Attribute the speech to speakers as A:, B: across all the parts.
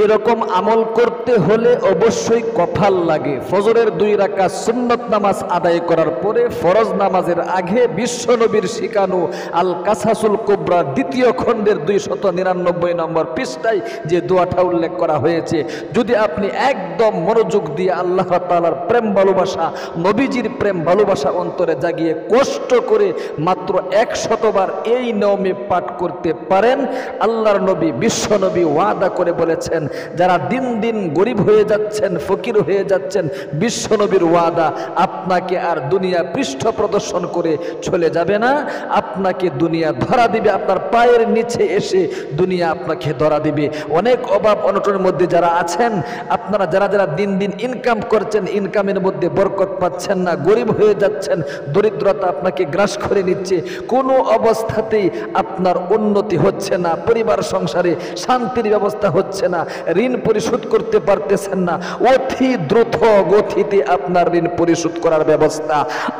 A: এরকম আমল করতে হলে অবশ্যই কপাল লাগে। ফজরের 2 রাকাত সুন্নত নামাজ আদায় করার পরে ফরজ নামাজের আগে বিশ্বনবীর শিখানো আল কাসাসুল কুবরা 2য় খণ্ডের 299 নম্বর পৃষ্ঠায় যে দোয়াটা উল্লেখ করা হয়েছে, যদি আপনি একদম মনোযোগ দিয়ে আল্লাহ তাআলার প্রেম ভালোবাসা, নবীজির প্রেম ভালোবাসা অন্তরে জাগিয়ে কষ্ট করে মাত্র 100 বার এই নিয়মে পাঠ করতে পারেন, আল্লাহর নবী বিশ্বনবী ওয়াদা করে বলেছেন, যারা দিন দিন গরিব হয়ে যাচ্ছেন, ফকির হয়ে যাচ্ছেন, বিশ্বনবীর ওয়াদা আপনাকে আর দুনিয়া পৃষ্ঠ প্রদর্শন করে চলে যাবে না, আপনাকে দুনিয়া ধরা দিবে, আপনার পায়ের নিচে এসে দুনিয়া আপনাকে ধরা দিবে। অনেক অভাব অনটনের মধ্যে যারা আছেন, আপনারা যারা যারা দিন দিন ইনকাম করছেন, ইনকামের মধ্যে বরকত পাচ্ছেন না, গরিব হয়ে যাচ্ছেন, দরিদ্রতা আপনাকে গ্রাস করে নিচ্ছে, কোনো অবস্থাতেই আপনার উন্নতি হচ্ছে না, পরিবার সংসারে শান্তির ব্যবস্থা হচ্ছে না, ঋণ পরিশোধ করতে পারতেছেন না, অতি দ্রুত গতিতে আপনার ঋণ পরিশোধ করার ব্যবস্থা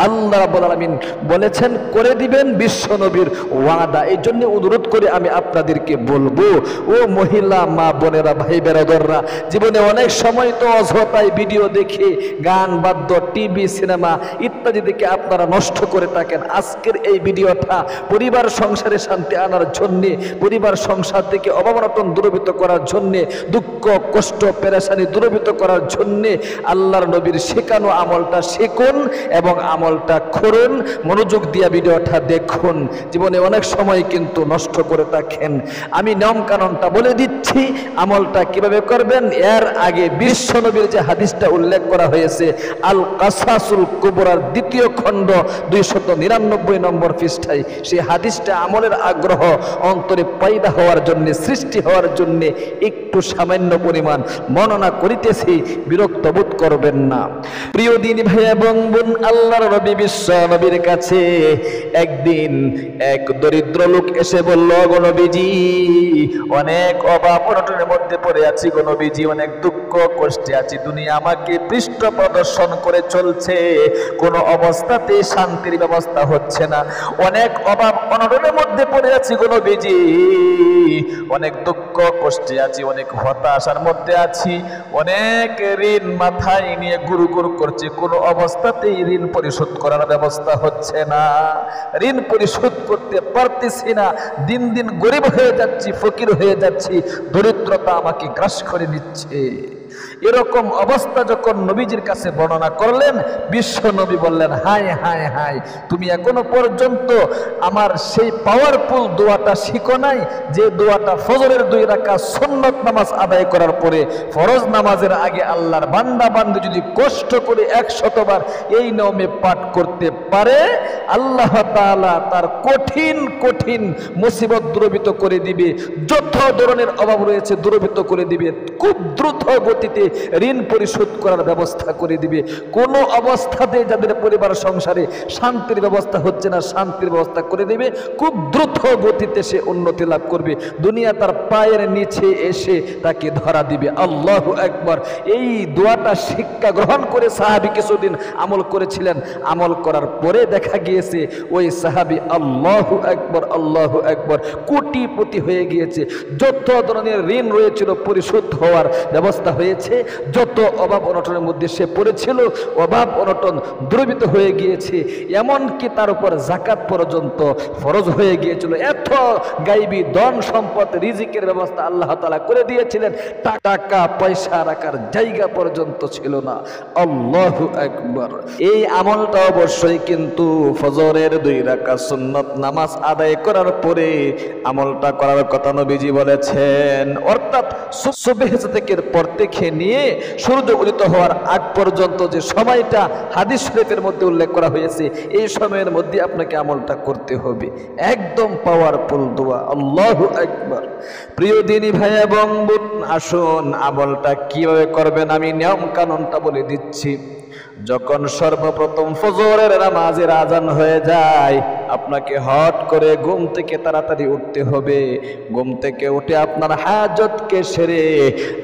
A: আল্লাহ রাব্বুল আলামিন বলেছেন করে দিবেন, বিশ্বনবীর ওয়াদা। এই জন্য অনুরোধ করে আমি আপনাদেরকে বলবো, ও মহিলা মা বোনেরা, ভাই বেরাদররা, জীবনে অনেক সময় তো অযথাই ভিডিও দেখে, গান বাদ্য, টিভি, সিনেমা ইত্যাদি দেখে আপনারা নষ্ট করে থাকেন। আজকের এই ভিডিওটা পরিবার সংসারে শান্তি আনার জন্যে, পরিবার সংসার থেকে অভাব-অনটন দূরীভূত করার জন্যে, দুঃখ কষ্ট পেরেশানি দূরীভূত করার জন্যে আল্লাহর নবীর শেখানো আমলটা শিখুন এবং আমলটা করুন। মনোযোগ দিয়ে ভিডিওটা দেখুন। জীবনে অনেক সময় কিন্তু নষ্ট করে থাকেন। আমি নিয়ম কানুনটা বলে দিচ্ছি, আমলটা কিভাবে করবেন। এর আগে বিশ্বনবীর যে হাদিসটা উল্লেখ করা হয়েছে আল কাসাসুল কুবরার 2য় খণ্ড 299 নম্বর পৃষ্ঠায়, সেই হাদিসটা আমলের আগ্রহ অন্তরে পয়দা হওয়ার জন্য, সৃষ্টি হওয়ার জন্য একটু সামান্য পরিমাণ বর্ণনা করিতেছি, বিরক্ত বোধ করবেন না। প্রিয় দিনী ভাই এবং বোন, আল্লাহর নবী বিশ্ব নবীর কাছে একদিন এক দরিদ্র লোক এসে বলল, গো নবীজি, অনেক অভাব অনটনের মধ্যে পড়ে আছি গো নবীজি, অনেক দুঃখ কষ্টে আছি, দুনিয়া আমাকে পৃষ্ঠ প্রদর্শন করে চলছে, কোনো অবস্থাতেই শান্তির ব্যবস্থা হচ্ছে না, অনেক অভাব অনটনের মধ্যে পড়ে আছি গো নবীজি, অনেক দুঃখ কষ্টে আছি, অনেক হতাশার মধ্যে আছি, অনেক ঋণ মাথায় নিয়ে গুরু গুরু করছে, কোনো অবস্থাতেই ঋণ পরিশোধ করার ব্যবস্থা হচ্ছে না, ঋণ পরিশোধ করতে পারতেছি না, দিন দিন গরিব হয়ে যাচ্ছি, ফকির হয়ে যাচ্ছি, দরিদ্রতা আমাকে গ্রাস করে নিচ্ছে। এরকম অবস্থা যখন নবীজির কাছে বর্ণনা করলেন, বিশ্ব নবী বললেন, হায় হায় হায়, তুমি এখনো পর্যন্ত আমার সেই পাওয়ারফুল দোয়াটা শিখো নাই, যে দোয়াটা ফজরের 2 রাকাত সুন্নত নামাজ আদায় করার পরে ফরজ নামাজের আগে আল্লাহর বান্দা বান্দি যদি কষ্ট করে 100 বার এই নিয়মে পাঠ করতে পারে, আল্লাহ তাআলা তার কঠিন কঠিন মুসিবত দূরীভূত করে দিবে, যত ধরনের অভাব রয়েছে দূরীভূত করে দিবে, খুব দ্রুত গতিতে ঋণ পরিশোধ করার ব্যবস্থা করে দিবে। কোনো অবস্থাতে যাদের পরিবার সংসারে শান্তির ব্যবস্থা হচ্ছে না, শান্তির ব্যবস্থা করে দিবে, খুব দ্রুত গতিতে সে উন্নতি লাভ করবে, দুনিয়া তার পায়ের নিচে এসে তাকে ধরা দিবে। আল্লাহু আকবার। এই দোয়াটা শিক্ষা গ্রহণ করে সাহাবী কিছুদিন আমল করেছিলেন, আমল করার পরে দেখা গিয়েছে ওই সাহাবী আল্লাহু আকবার আল্লাহু আকবার কোটিপতি হয়ে গিয়েছে, যত ধরনের ঋণ রয়েছিল পরিশোধ হওয়ার ব্যবস্থা হয়েছে, যত অভাব অনটনের মধ্যে সে পড়েছিল অভাব অনটন দূরীভূত হয়ে গিয়েছে, এমনকি তার উপর যাকাত পর্যন্ত ফরজ হয়ে গিয়েছিল। এত গায়বী ধন সম্পদ রিজিকের ব্যবস্থা আল্লাহ তাআলা করে দিয়েছিলেন, টাকা পয়সা রাখার জায়গা পর্যন্ত ছিল না। আল্লাহু আকবার। এই আমলটা অবশ্যই কিন্তু ফজরের 2 রাকাত সুন্নত নামাজ আদায় করার পরে আমলটা করার কথা নবীজি বলেছেন, অর্থাৎ সুবহ থেকে পর থেকে নিয়ে সূর্য উদিত হওয়ার আগ পর্যন্ত যে সময়টা হাদিস শরীফের মধ্যে উল্লেখ করা হয়েছে, এই সময়ের মধ্যে আপনাকে আমলটা করতে হবে। একদম পাওয়ারফুল দোয়া। আল্লাহু আকবার। প্রিয় দিনী ভাই এবং বোন, আসুন আমলটা কিভাবে করবেন আমি নিয়ম কানুনটা বলে দিচ্ছি। যখন সর্বপ্রথম ফজরের নামাজের আজান হয়ে যায়, আপনাকে হট করে ঘুম থেকে তাড়াতাড়ি উঠতে হবে। ঘুম থেকে উঠে আপনার হাজতকে সেরে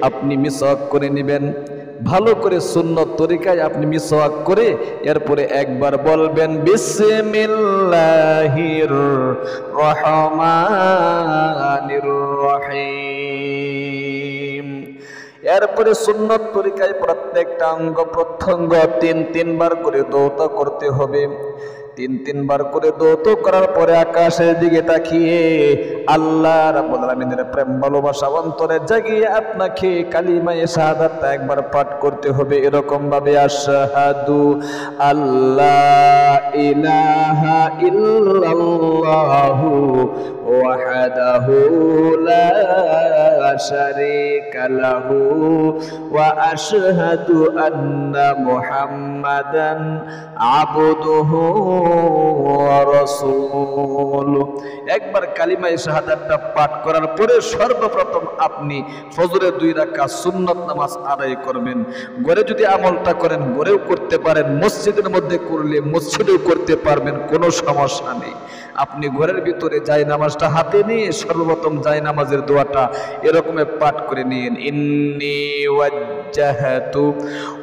A: আপনি মিসওয়াক করে নেবেন, ভালো করে সুন্নত তরিকায় আপনি মিসওয়াক করে এরপরে একবার বলবেন বিসমিল্লাহির রহমানির রহিম। এরপরে সুন্নত তরিকায় প্রত্যেকটা অঙ্গ প্রত্যঙ্গ তিনবার করে দৌত করতে হবে। তিনবার করে দৌত করার পরে আকাশের দিকে তাকিয়ে আল্লাহ রাব্বুল আলামিনের প্রেম ভালোবাসা অন্তরে জাগিয়ে আপনাকে কালিমায়ে শাহাদাতটা একবার পাঠ করতে হবে এরকম ভাবে, আশহাদু আল্লাহ ইলাহা ইল্লাল্লাহু ওয়াহদাহু লা শারীকা লাহু ওয়া আশহাদু আন্না মুহাম্মাদান আবদুহু ওয়া রাসূলুহু। একবার কালিমায়ে শাহাদাতটা পাঠ করার পরে সর্বপ্রথম আপনি ফজরের 2 রাকাত সুন্নত নামাজ আদায় করবেন। ঘরে যদি আমলটা করেন ঘরেও করতে পারেন, মসজিদের মধ্যে করলে মসজিদেও করতে পারবেন, কোনো সমস্যা নেই। আপনি ঘরের ভিতরে জায়নামাজটা হাতে নিয়ে সর্বপ্রথম জায়নামাজের দোয়াটা এরকম পাঠ করে নিন, ইন্নী ওয়াজ্জাহতু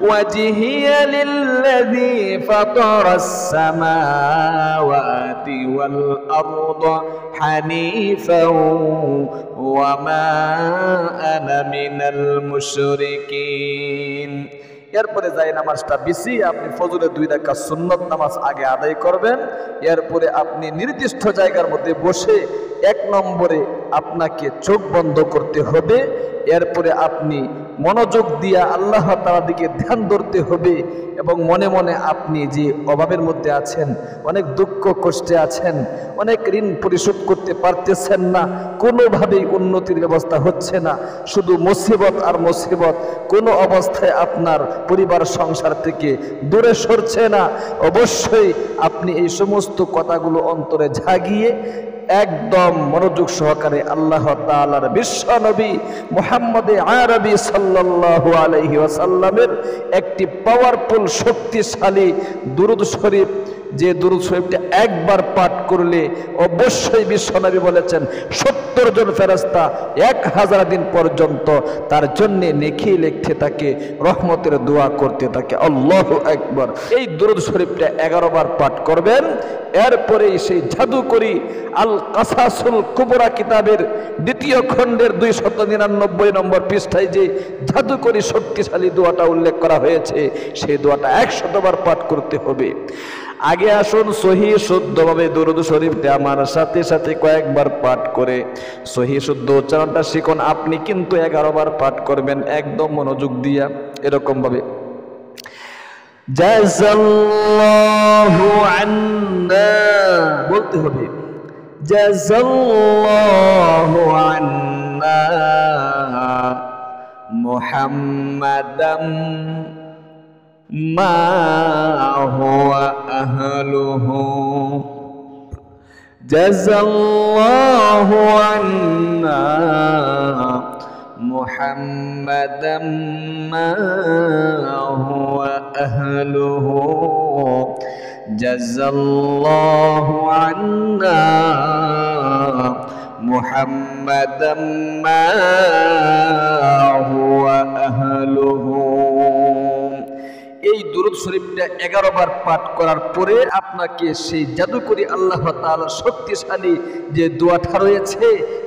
A: ওয়াজহিয়া লিল্লাযী ফাতারাস সামাওয়াতি ওয়াল আরদা হানিফাও ওয়া মা আনা মিনাল মুশরিকিন। এরপরে যাই নামাজটা বিছিয়ে আপনি ফজরের 2 রাকাত সুন্নত নামাজ আগে আদায় করবেন। এরপরে আপনি নির্দিষ্ট জায়গার মধ্যে বসে 1 নম্বরে আপনাকে চোখ বন্ধ করতে হবে। এরপরে আপনি মনোযোগ দিয়ে আল্লাহ তাআলার দিকে ধ্যান ধরতে হবে এবং মনে মনে আপনি যে অভাবের মধ্যে আছেন, অনেক দুঃখ কষ্টে আছেন, অনেক ঋণ পরিশোধ করতে পারতেছেন না, কোনোভাবেই উন্নতির ব্যবস্থা হচ্ছে না, শুধু মুসিবত আর মুসিবত, কোনো অবস্থায় আপনার পরিবার সংসার থেকে দূরে সরছে না, অবশ্যই আপনি এই সমস্ত কথাগুলো অন্তরে জাগিয়ে একদম মনোযোগ সহকারে আল্লাহ তাআলার বিশ্ব নবী মুহাম্মদ আরবি সাল্লাল্লাহু আলাইহি ওয়াসাল্লামের একটি পাওয়ারফুল শক্তিশালী দুরূদ শরীফ, যে দুরূদ শরীফটা একবার পাঠ করলে অবশ্যই বিশ্বনবী বলেছেন 70 জন ফেরেশতা 1000 দিন পর্যন্ত তার জন্য নেকি লিখতে থাকে, রহমতের দোয়া করতে থাকে। আল্লাহু আকবার। এই দুরূদ শরীফটা 11 বার পাঠ করবেন। এরপরে সেই জাদুকরী আল কাসাসুল কুবরা কিতাবের 2য় খণ্ডের 299 নম্বর পৃষ্ঠায় যে জাদুকরী শক্তিশালী দোয়াটা উল্লেখ করা হয়েছে, সেই দোয়াটা 100 বার পাঠ করতে হবে। আগে আসুন সহি শুদ্ধভাবে দুরূদ শরীফটা আমার সাথে সাথে কয়েকবার পাঠ করে সহি শুদ্ধ উচ্চারণটা শিখুন। আপনি কিন্তু 11 বার পাঠ করবেন একদম মনোযোগ দিয়া, এরকম ভাবে, জাযাল্লাহু আন্না বলতে হবে, জাযাল্লাহু আন্না মুহাম্মাদাম মা হুয়া আহলুহু, জাযাল্লাহু আন্না মুহাম্মাদাম মা হুয়া আহলুহু, জাযাল্লাহু আন্না মুহাম্মাদাম মা হুয়া আহলুহু। এই দুরূদ শরীফটা 11 বার পাঠ করার পরে আপনাকে সেই জাদুকরী আল্লাহ তাআলার শক্তিশালী যে দোয়াটা রয়েছে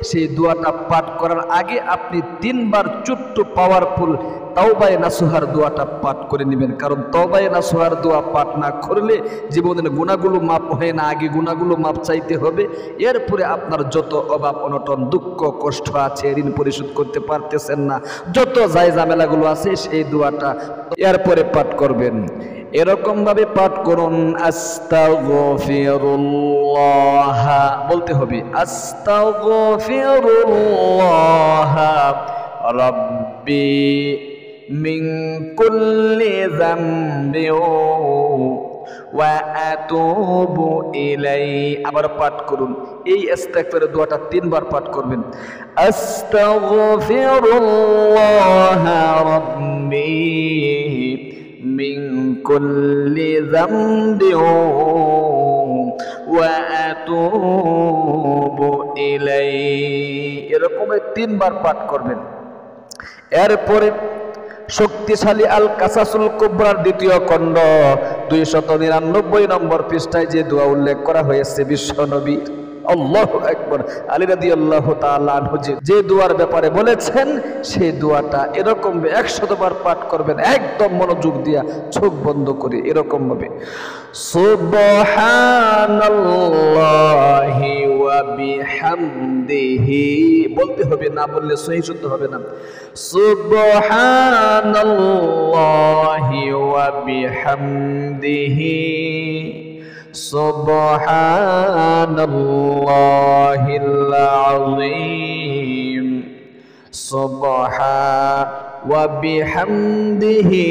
A: সেই দোয়াটা পাঠ করার আগে আপনি 3 বার ছোট্ট পাওয়ারফুল তাওবায়ে নাসুহার দোয়াটা পাঠ করে নেবেন। কারণ তাওবায়ে নাসুহার দোয়া পাঠ না করলে জীবনের গুনাহগুলো মাপ হয় না, আগে গুনাহগুলো মাপ চাইতে হবে। এরপরে আপনার যত অভাব অনটন দুঃখ কষ্ট আছে, ঋণ পরিশোধ করতে পারতেছেন না, যত জায় ঝামেলাগুলো আছে সেই দোয়াটা এরপরে পাঠ করবেন। এরকম ভাবে পাঠ করুন, আস্তাগফিরুল্লাহ বলতে হবে, আস্তাগফিরুল্লাহ রাব্বি মিন কুল্লি যামবি ওয়া আতুবু ইলাইহি। আবার পাঠ করুন, এই ইস্তিগফারের দোয়াটা 3 বার পাঠ করবেন, আস্তাগফিরুল্লাহ রাব্বি মিন কুল্লি যামবি ওয়া আতুবু ইলাইহি। এরকম 3 বার পাঠ করবেন। এরপরে শক্তিশালী আল কাসাসুল কুবরার 2য় খণ্ড 299 নম্বর পৃষ্ঠায় যে দোয়া উল্লেখ করা হয়েছে বিশ্বনবী আল্লাহু আকবার। আলী রাদিয়াল্লাহু তাআলা আনহু যে দোয়ার ব্যাপারে বলেছেন সেই দোয়াটা এরকম 100 বার পাঠ করবেন, একদম মনোযোগ দিয়া চোখ বন্ধ করে এরকম ভাবে সুবহানাল্লাহি ওয়া বিহামদিহি বলতে হবে, না বললে সহি শুদ্ধ হবে না। সুবহানাল্লাহি ওয়া বিহামদিহি সুবহানাল্লাহিল আযীম ওয়া বিহামদিহি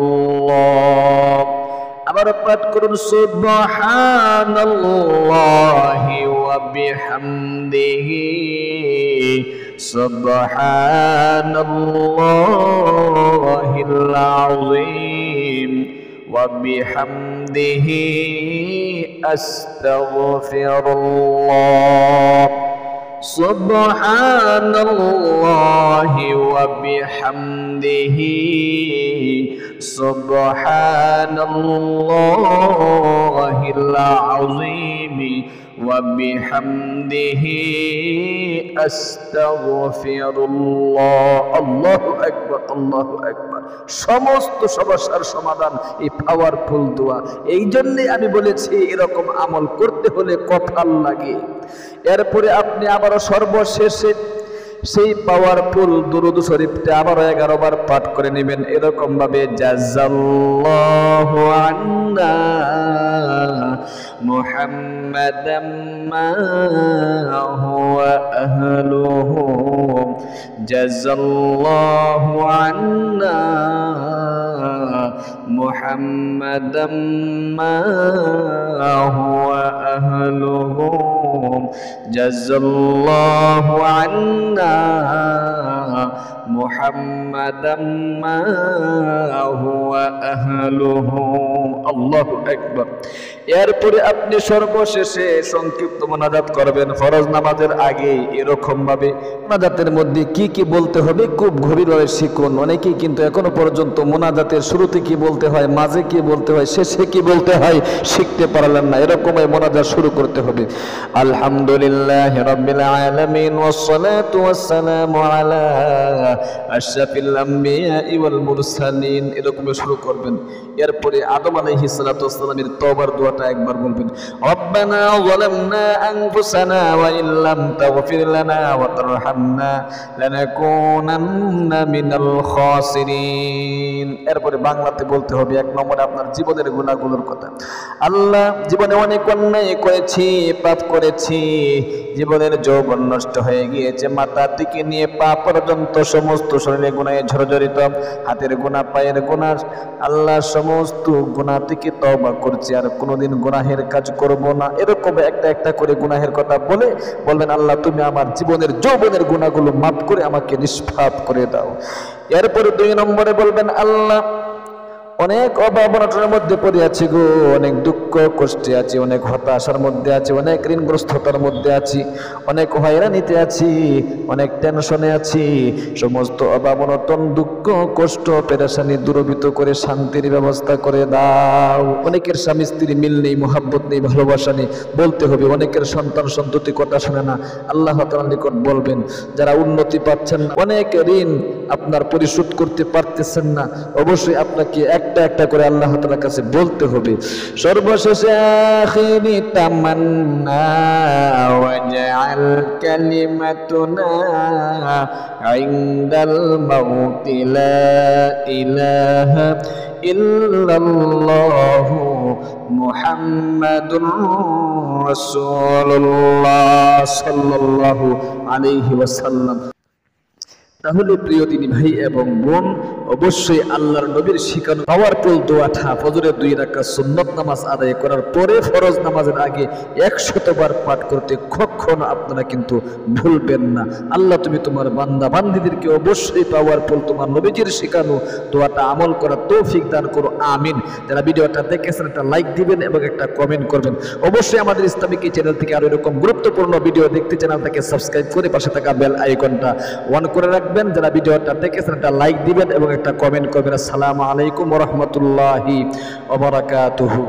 A: আস্তাগফিরুল্লাহ। আবার পাঠ করুন সুবহানাল্লাহি ওয়া বিহামদিহি সুবহানাল্লাহিল আযীম ওয়া বিহামদিহি আস্তাগফিরুল্লাহ। সুবহানাল্লাহি ওয়া বিহামদিহি সুবহানাল্লাহিল আযীম ওয়া বিহামদিহি আস্তাগফিরুল্লাহ। আল্লাহু আকবার, আল্লাহু আকবার। সমস্ত সমস্যার সমাধান এই পাওয়ারফুল দোয়া। এই জন্যে আমি বলেছি এরকম আমল করতে হলে কপাল লাগে। এরপরে আপনি আবারও সর্বশেষে সেই পাওয়ারফুল দুরূদ শরীফটা আবারও 11 বার পাঠ করে নেবেন এরকম ভাবে জাযাল্লাহু আন্না মুহাম্মাদাম মা হুয়া আহলুহু জাযাল্লাহু আন্না মুহাম্মাদাম মা হুয়া আহলুহু জাযাল্লাহু আন্না মুহাম্মাদাম মা হুয়া আহলুহু। আল্লাহু আকবার। এরপরে আপনি সর্বশেষে সংক্ষিপ্ত মোনাজাত করবেন ফরজ নামাজের আগে এরকম ভাবে। মোনাজাতের মধ্যে কি কি বলতে হবে খুব গভীরভাবে শিখুন। অনেকেই কিন্তু এখনো পর্যন্ত মোনাজাতের শুরুতে কি বলতে হয়, মাঝে কি বলতে হয়, শেষে কি বলতে হয় শিখতে পারলেন না। এরকমই মোনাজাত শুরু করতে হবে। আলহামদুলিল্লাহি রাব্বিল আলামিন ওয়াসসালাতু ওয়াসসালামু আলা আশরাফিল আম্বিয়া ওয়াল মুরসালিন এরকম শুরু করবেন। এরপরে আদম আলাইহিস সালাতু ওয়াসসালামের তওবার দোয়াটা একবার বলবেন। রব্বানা যালামনা আনফুসানা ওয়া ইল্লাম তাগফির লানা ওয়া তারহামনা লানাকুনান্না মিনাল খাসিরিন। এরপরে বাংলাতে বলতে হবে 1 নম্বরে আপনার জীবনের গুনাহগুলোর কথা। আল্লাহ, জীবনে অনেক অন্যায় করেছি, পাপ করেছি, জীবনের যৌবন নষ্ট হয়ে গিয়েছে, মাথা থেকে নিয়ে পা পর্যন্ত সমস্ত শরীরে গুনাহে ঝরঝরিত, হাতের গুনাহ, পায়ের গুনাহ। আল্লাহ, সমস্ত গুনাহ থেকে তওবা করছি, আর কোনোদিন গুনাহের কাজ করব না। এরকম একটা একটা করে গুনাহের কথা বলে বলবেন আল্লাহ তুমি আমার জীবনের যৌবনের গুনাহগুলো মাফ করে আমাকে নিষ্পাপ করে দাও। এরপরে 2 নম্বরে বলবেন আল্লাহ অনেক অভাব অনটনের মধ্যে পড়ে আছি গো, অনেক দুঃখ কষ্টে আছি, অনেক হতাশার মধ্যে আছি, অনেক ঋণগ্রস্ততার মধ্যে আছি, অনেক হয়রানিতে আছি, অনেক টেনশনে আছি। সমস্ত অভাব অনটন, দুঃখ কষ্ট পেরেশানি দূরীভূত করে শান্তির ব্যবস্থা করে দাও। অনেকের স্বামী স্ত্রী মিল নেই, মোহাব্বত নেই, ভালোবাসা নেই, বলতে হবে। অনেকের সন্তান সন্ততি কথা শোনে না, আল্লাহ তাআলার নিকট বলবেন। যারা উন্নতি পাচ্ছেন না, অনেক ঋণ আপনার পরিশোধ করতে পারতেছেন না, অবশ্যই আপনাকে একটা একটা করে আল্লাহ তাআলার কাছে বলতে হবে। সর্বশেষে আখিরি তামান্না ওয়াজআল কালিমাতুনা ইনদাল মাউতি লা ইলাহা ইল্লাল্লাহু মুহাম্মাদুর রাসূলুল্লাহ সাল্লাল্লাহু আলাইহি ওয়াসাল্লাম। তাহলে প্রিয় দিনী ভাই এবং বোন, অবশ্যই আল্লাহর নবীর শিখানো পাওয়ারফুল দোয়াটা ফজরের 2 রাকাত সুন্নত নামাজ আদায় করার পরে ফরজ নামাজের আগে 100 বার পাঠ করতে কখনো আপনারা কিন্তু ভুলবেন না। আল্লাহ তুমি তোমার বান্দা বান্দীদেরকে অবশ্যই পাওয়ারফুল তোমার নবীজির শিখানো দোয়াটা আমল করার তৌফিক দান করো, আমিন। যারা ভিডিওটা দেখেছেন একটা লাইক দিবেন এবং একটা কমেন্ট করবেন। অবশ্যই আমাদের ইসলামিক এই চ্যানেল থেকে আরো এরকম গুরুত্বপূর্ণ ভিডিও দেখতে চ্যানেলটাকে সাবস্ক্রাইব করে পাশে থাকা বেল আইকনটা অন করে রাখবেন। যারা ভিডিওটা দেখেছেন একটা লাইক দিবেন এবং একটা কমেন্ট করবেন। আসসালামু আলাইকুম ওয়া রাহমাতুল্লাহি ওয়া বারাকাতুহু।